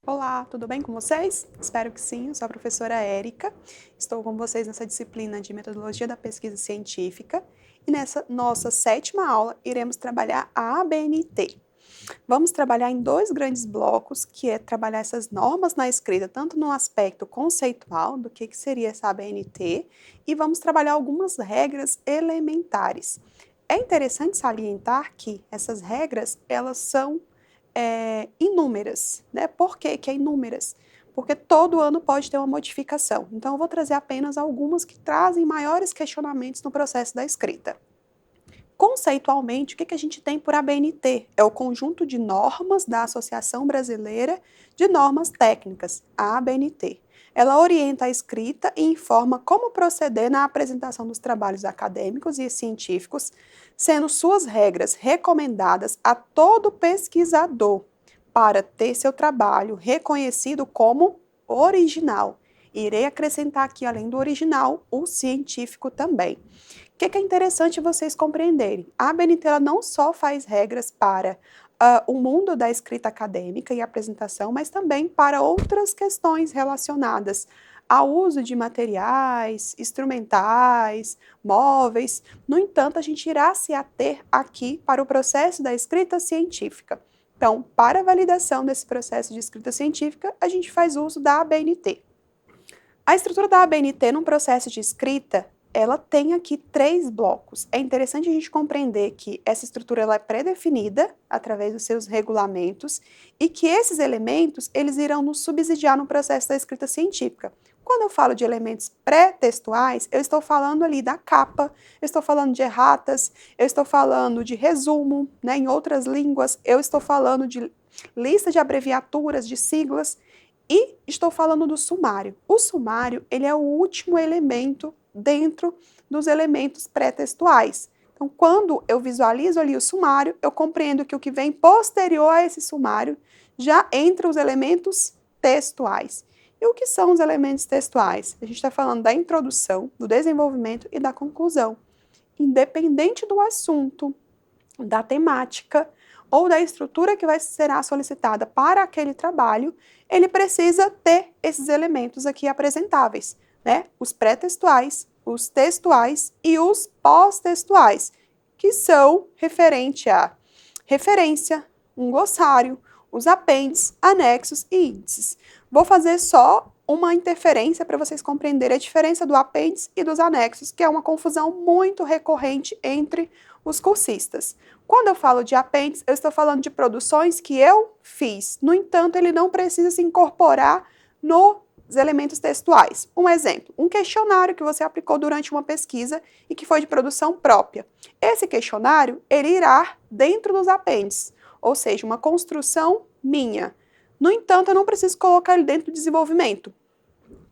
Olá, tudo bem com vocês? Espero que sim, eu sou a professora Érica. Estou com vocês nessa disciplina de Metodologia da Pesquisa Científica e nessa nossa 7ª aula iremos trabalhar a ABNT. Vamos trabalhar em dois grandes blocos, que é trabalhar essas normas na escrita, tanto no aspecto conceitual do que seria essa ABNT, e vamos trabalhar algumas regras elementares. É interessante salientar que essas regras, elas são inúmeras, né? Por que é inúmeras? Porque todo ano pode ter uma modificação. Então, eu vou trazer apenas algumas que trazem maiores questionamentos no processo da escrita. Conceitualmente, o que a gente tem por ABNT? É o conjunto de normas da Associação Brasileira de Normas Técnicas, a ABNT. Ela orienta a escrita e informa como proceder na apresentação dos trabalhos acadêmicos e científicos, sendo suas regras recomendadas a todo pesquisador para ter seu trabalho reconhecido como original. Irei acrescentar aqui, além do original, o científico também. O que é interessante vocês compreenderem? A ABNT ela não só faz regras para o mundo da escrita acadêmica e apresentação, mas também para outras questões relacionadas ao uso de materiais, instrumentais, móveis. No entanto, a gente irá se ater aqui para o processo da escrita científica. Então, para a validação desse processo de escrita científica, a gente faz uso da ABNT. A estrutura da ABNT num processo de escrita, ela tem aqui 3 blocos. É interessante a gente compreender que essa estrutura ela é pré-definida através dos seus regulamentos e que esses elementos eles irão nos subsidiar no processo da escrita científica. Quando eu falo de elementos pré-textuais, eu estou falando ali da capa, eu estou falando de erratas, eu estou falando de resumo, né, em outras línguas, eu estou falando de lista de abreviaturas, de siglas, e estou falando do sumário. O sumário, ele é o último elemento dentro dos elementos pré-textuais. Então, quando eu visualizo ali o sumário, eu compreendo que o que vem posterior a esse sumário já entra os elementos textuais. E o que são os elementos textuais? A gente está falando da introdução, do desenvolvimento e da conclusão. Independente do assunto, da temática ou da estrutura que será solicitada para aquele trabalho, ele precisa ter esses elementos aqui apresentáveis, né? Os pré-textuais, os textuais e os pós-textuais, que são referente a referência, um glossário, os apêndices, anexos e índices. Vou fazer só uma interferência para vocês compreenderem a diferença do apêndice e dos anexos, que é uma confusão muito recorrente entre os cursistas. Quando eu falo de apêndice, eu estou falando de produções que eu fiz. No entanto, ele não precisa se incorporar nos elementos textuais. Um exemplo, um questionário que você aplicou durante uma pesquisa e que foi de produção própria. Esse questionário, ele irá dentro dos apêndices, ou seja, uma construção minha. No entanto, eu não preciso colocar ele dentro do desenvolvimento.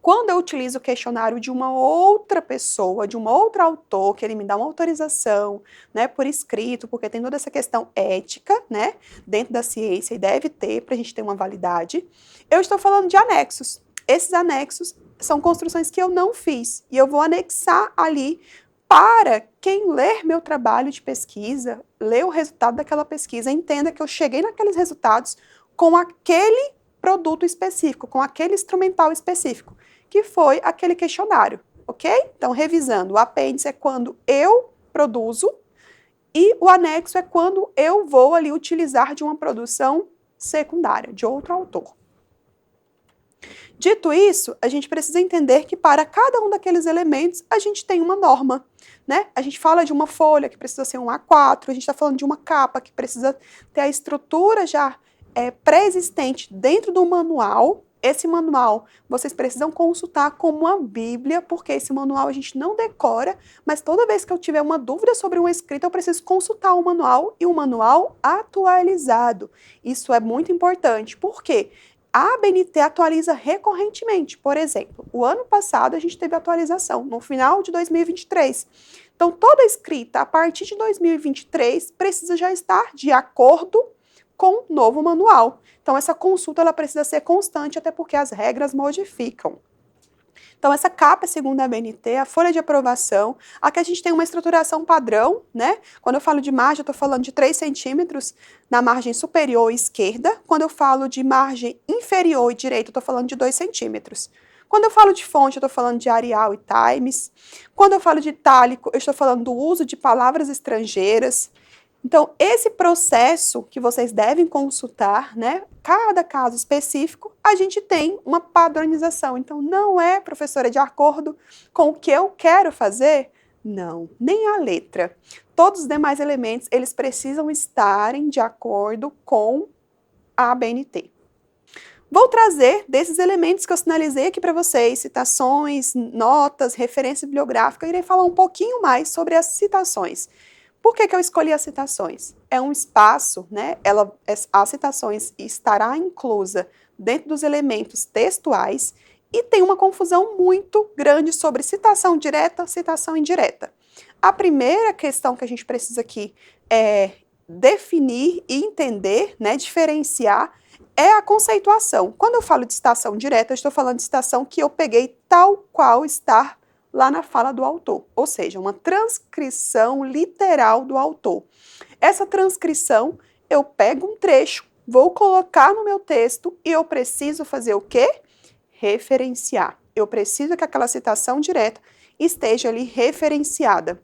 Quando eu utilizo o questionário de uma outra pessoa, de um outro autor, que ele me dá uma autorização, né, por escrito, porque tem toda essa questão ética, né, dentro da ciência e deve ter para a gente ter uma validade, eu estou falando de anexos. Esses anexos são construções que eu não fiz e eu vou anexar ali para quem ler meu trabalho de pesquisa, ler o resultado daquela pesquisa, entenda que eu cheguei naqueles resultados com aquele produto específico, com aquele instrumental específico, que foi aquele questionário, ok? Então, revisando, o apêndice é quando eu produzo e o anexo é quando eu vou ali utilizar de uma produção secundária, de outro autor. Dito isso, a gente precisa entender que para cada um daqueles elementos, a gente tem uma norma, né? A gente fala de uma folha que precisa ser um A4, a gente está falando de uma capa que precisa ter a estrutura já pré-existente dentro do manual. Esse manual vocês precisam consultar como uma bíblia, porque esse manual a gente não decora, mas toda vez que eu tiver uma dúvida sobre uma escrita, eu preciso consultar o manual e o manual atualizado. Isso é muito importante, por quê? A ABNT atualiza recorrentemente. Por exemplo, o ano passado a gente teve atualização, no final de 2023. Então, toda escrita a partir de 2023 precisa já estar de acordo com o novo manual. Então, essa consulta ela precisa ser constante, até porque as regras modificam. Então, essa capa é segundo a ABNT, a folha de aprovação. Aqui a gente tem uma estruturação padrão, né? Quando eu falo de margem, eu estou falando de 3 centímetros na margem superior esquerda. Quando eu falo de margem inferior e direita, eu estou falando de 2 centímetros. Quando eu falo de fonte, eu estou falando de Arial e Times. Quando eu falo de itálico, eu estou falando do uso de palavras estrangeiras. Então, esse processo que vocês devem consultar, né? Cada caso específico, a gente tem uma padronização. Então, não é, professora, de acordo com o que eu quero fazer? Não, nem a letra. Todos os demais elementos, eles precisam estarem de acordo com a ABNT. Vou trazer desses elementos que eu sinalizei aqui para vocês, citações, notas, referência bibliográfica, eu irei falar um pouquinho mais sobre as citações. Por que eu escolhi as citações? É um espaço, né? As citações estará inclusa dentro dos elementos textuais e tem uma confusão muito grande sobre citação direta, citação indireta. A primeira questão que a gente precisa aqui definir e entender, né, diferenciar, é a conceituação. Quando eu falo de citação direta, eu estou falando de citação que eu peguei tal qual está lá na fala do autor, ou seja, uma transcrição literal do autor. Essa transcrição, eu pego um trecho, vou colocar no meu texto e eu preciso fazer o quê? Referenciar. Eu preciso que aquela citação direta esteja ali referenciada.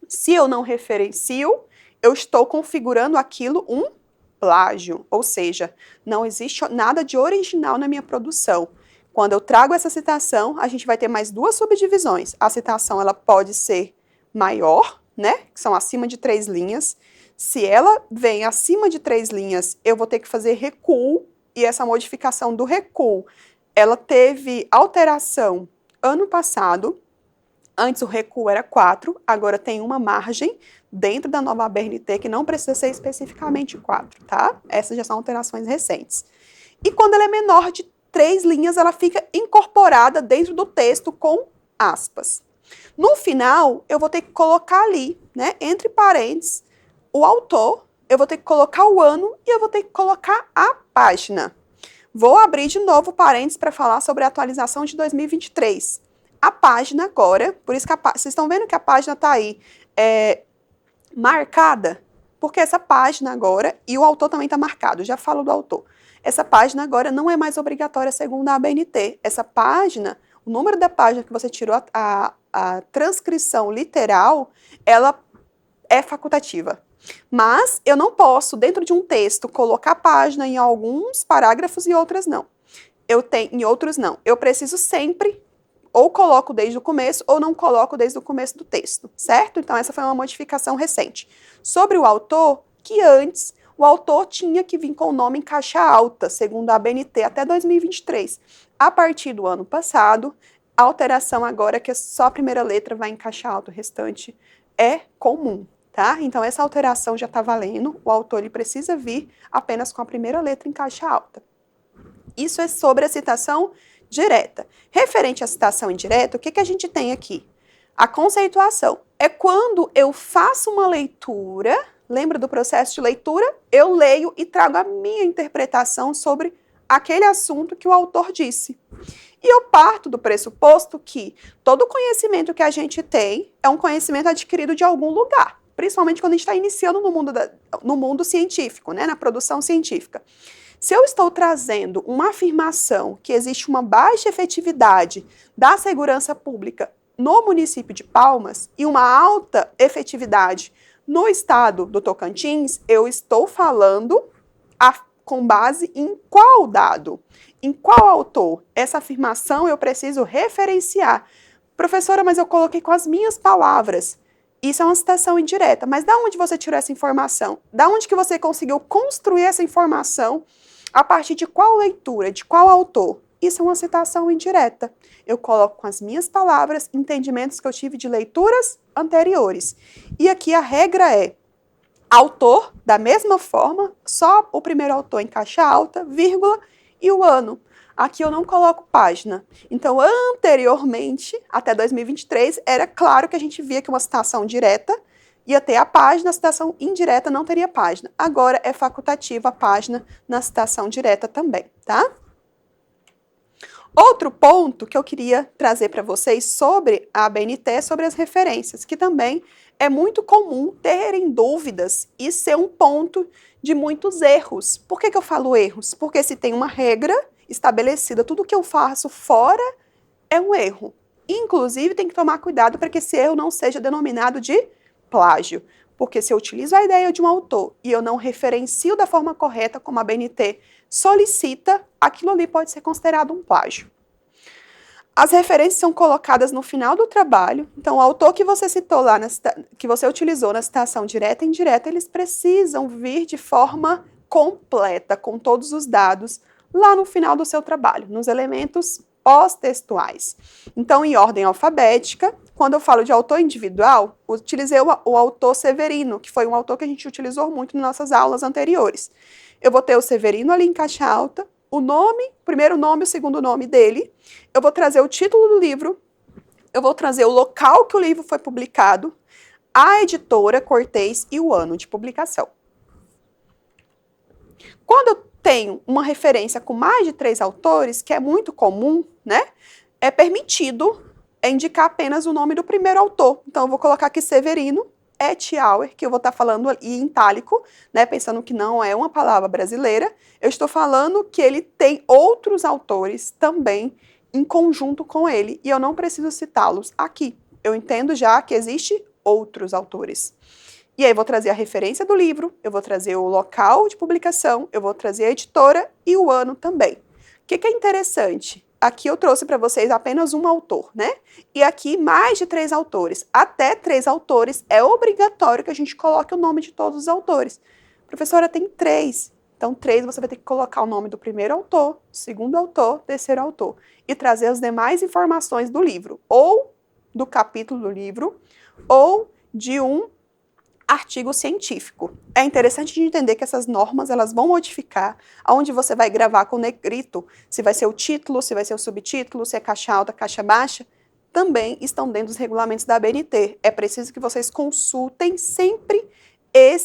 Se eu não referencio, eu estou configurando aquilo um plágio, ou seja, não existe nada de original na minha produção. Quando eu trago essa citação, a gente vai ter mais duas subdivisões. A citação, ela pode ser maior, né, que são acima de 3 linhas. Se ela vem acima de 3 linhas, eu vou ter que fazer recuo, e essa modificação do recuo, ela teve alteração ano passado. Antes o recuo era 4, agora tem uma margem dentro da nova ABNT que não precisa ser especificamente 4, tá? Essas já são alterações recentes. E quando ela é menor de 3 linhas, ela fica incorporada dentro do texto com aspas. No final, eu vou ter que colocar ali, né, entre parênteses, o autor, eu vou ter que colocar o ano e eu vou ter que colocar a página. Vou abrir de novo parênteses para falar sobre a atualização de 2023. A página agora, por isso que vocês estão vendo que a página está aí marcada, porque essa página agora, e o autor também está marcado, já falo do autor. Essa página agora não é mais obrigatória segundo a ABNT. Essa página, o número da página que você tirou a transcrição literal, ela é facultativa. Mas eu não posso, dentro de um texto, colocar a página em alguns parágrafos e outras não. Em outros não. Eu preciso sempre, ou coloco desde o começo, ou não coloco desde o começo do texto, certo? Então essa foi uma modificação recente. Sobre o autor, que antes o autor tinha que vir com o nome em caixa alta, segundo a ABNT, até 2023. A partir do ano passado, a alteração agora é que só a primeira letra vai em caixa alta, o restante é comum, tá? Então essa alteração já está valendo, o autor ele precisa vir apenas com a primeira letra em caixa alta. Isso é sobre a citação direta. Referente à citação indireta, o que a gente tem aqui? A conceituação é quando eu faço uma leitura. Lembra do processo de leitura? Eu leio e trago a minha interpretação sobre aquele assunto que o autor disse. E eu parto do pressuposto que todo conhecimento que a gente tem é um conhecimento adquirido de algum lugar, principalmente quando a gente está iniciando no mundo científico, né, na produção científica. Se eu estou trazendo uma afirmação que existe uma baixa efetividade da segurança pública no município de Palmas e uma alta efetividade no estado do Tocantins, eu estou falando com base em qual dado? Em qual autor? Essa afirmação eu preciso referenciar. Professora, mas eu coloquei com as minhas palavras. Isso é uma citação indireta. Mas da onde você tirou essa informação? Da onde que você conseguiu construir essa informação? A partir de qual leitura? De qual autor? Isso é uma citação indireta. Eu coloco com as minhas palavras entendimentos que eu tive de leituras anteriores. E aqui a regra é autor, da mesma forma, só o primeiro autor em caixa alta, vírgula, e o ano. Aqui eu não coloco página. Então, anteriormente, até 2023, era claro que a gente via que uma citação direta ia ter a página, a citação indireta não teria página. Agora é facultativa a página na citação direta também, tá? Outro ponto que eu queria trazer para vocês sobre a ABNT é sobre as referências, que também é muito comum terem dúvidas e ser um ponto de muitos erros. Por que eu falo erros? Porque se tem uma regra estabelecida, tudo que eu faço fora é um erro. Inclusive, tem que tomar cuidado para que esse erro não seja denominado de plágio. Porque se eu utilizo a ideia de um autor e eu não referencio da forma correta como a BNT solicita, aquilo ali pode ser considerado um plágio. As referências são colocadas no final do trabalho, então o autor que você citou lá, que você utilizou na citação direta e indireta, eles precisam vir de forma completa, com todos os dados, lá no final do seu trabalho, nos elementos pós-textuais. Então, em ordem alfabética, quando eu falo de autor individual, utilizei o autor Severino, que foi um autor que a gente utilizou muito nas nossas aulas anteriores. Eu vou ter o Severino ali em caixa alta, o nome, o primeiro nome e o segundo nome dele, eu vou trazer o título do livro, eu vou trazer o local que o livro foi publicado, a editora, Cortez e o ano de publicação. Quando eu tenho uma referência com mais de 3 autores, que é muito comum, né, é permitido indicar apenas o nome do primeiro autor. Então, eu vou colocar aqui Severino et al., que eu vou estar falando ali em itálico, né, pensando que não é uma palavra brasileira. Eu estou falando que ele tem outros autores também em conjunto com ele, e eu não preciso citá-los aqui. Eu entendo já que existe outros autores. E aí eu vou trazer a referência do livro, eu vou trazer o local de publicação, eu vou trazer a editora e o ano também. O que é interessante? Aqui eu trouxe para vocês apenas um autor, né? E aqui mais de 3 autores. Até 3 autores é obrigatório que a gente coloque o nome de todos os autores. Professora, tem 3. Então, 3 você vai ter que colocar o nome do primeiro autor, segundo autor, terceiro autor. E trazer as demais informações do livro. Ou do capítulo do livro, ou de um artigo científico. É interessante de entender que essas normas elas vão modificar aonde você vai gravar com negrito, se vai ser o título, se vai ser o subtítulo, se é caixa alta, caixa baixa, também estão dentro dos regulamentos da ABNT. É preciso que vocês consultem sempre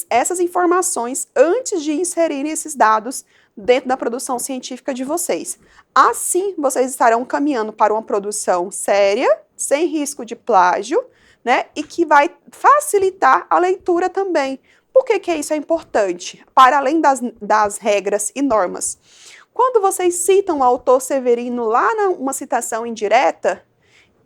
essas informações antes de inserirem esses dados dentro da produção científica de vocês. Assim, vocês estarão caminhando para uma produção séria, sem risco de plágio, né, e que vai facilitar a leitura também. Por que isso é importante? Para além das regras e normas. Quando vocês citam o autor Severino lá numa citação indireta,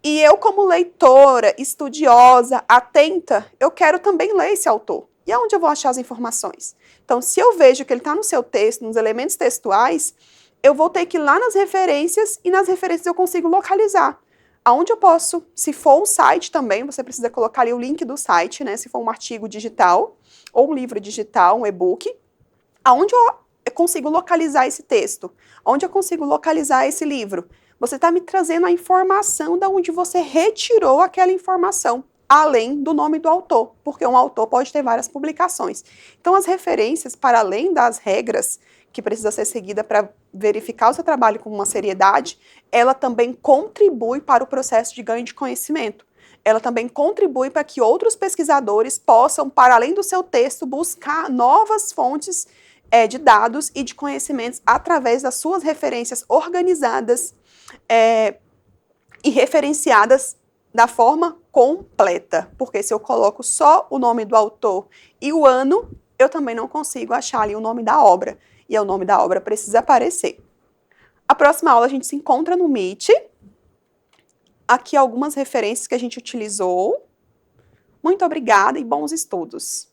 e eu como leitora, estudiosa, atenta, eu quero também ler esse autor. E aonde eu vou achar as informações? Então, se eu vejo que ele está no seu texto, nos elementos textuais, eu vou ter que ir lá nas referências, e nas referências eu consigo localizar. Aonde eu posso, se for um site também, você precisa colocar ali o link do site, né? Se for um artigo digital, ou um livro digital, um e-book, aonde eu consigo localizar esse texto? Onde eu consigo localizar esse livro? Você está me trazendo a informação de onde você retirou aquela informação, além do nome do autor, porque um autor pode ter várias publicações. Então, as referências, para além das regras que precisa ser seguida para verificar o seu trabalho com uma seriedade, ela também contribui para o processo de ganho de conhecimento. Ela também contribui para que outros pesquisadores possam, para além do seu texto, buscar novas fontes de dados e de conhecimentos através das suas referências organizadas e referenciadas da forma completa. Porque se eu coloco só o nome do autor e o ano, eu também não consigo achar ali o nome da obra. E o nome da obra precisa aparecer. A próxima aula a gente se encontra no Meet. Aqui algumas referências que a gente utilizou. Muito obrigada e bons estudos!